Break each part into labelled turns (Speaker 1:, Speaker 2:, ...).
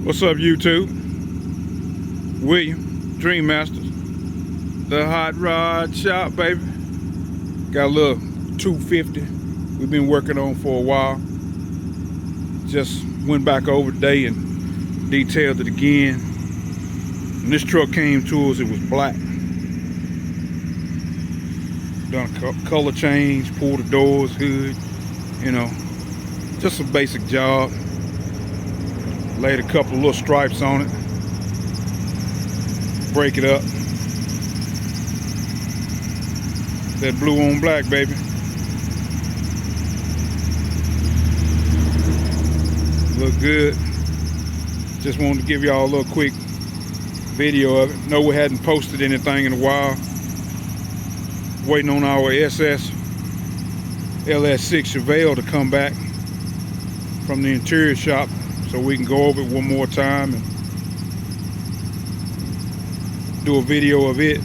Speaker 1: What's up, YouTube? William, Dream Masters, the hot rod shop, baby. Got a little 250 we've been working on for a while. Just went back over today and detailed it again. When this truck came to us, it was black. Done a color change, pulled the doors, hood, you know, just a basic job. Laid a couple of little stripes on it. Break it up. That blue on black, baby. Look good. Just wanted to give y'all a little quick video of it. No, we hadn't posted anything in a while. Waiting on our SS LS6 Chevelle to come back from the interior shop, so we can go over it one more time and do a video of it.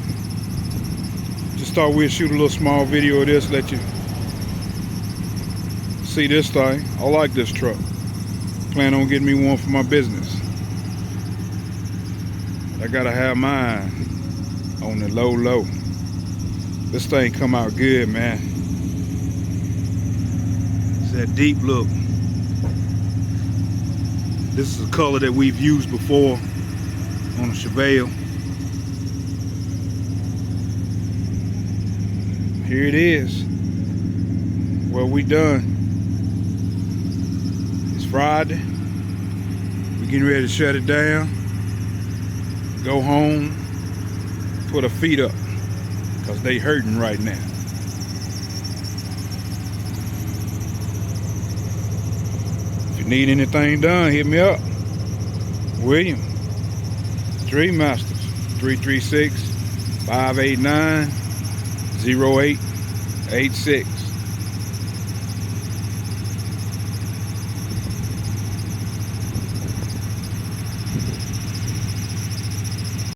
Speaker 1: Just thought we'd shoot a little small video of this, let you see this thing. I like this truck. Plan on getting me one for my business. I gotta have mine on the low. This thing come out good, man. It's that deep look. This is a color that we've used before on a Chevelle. Here it is. Well, we done. It's Friday. We're getting ready to shut it down. Go home. Put our feet up, because they hurting right now. Need anything done, hit me up. William, Dream Masters, 336-589-0886.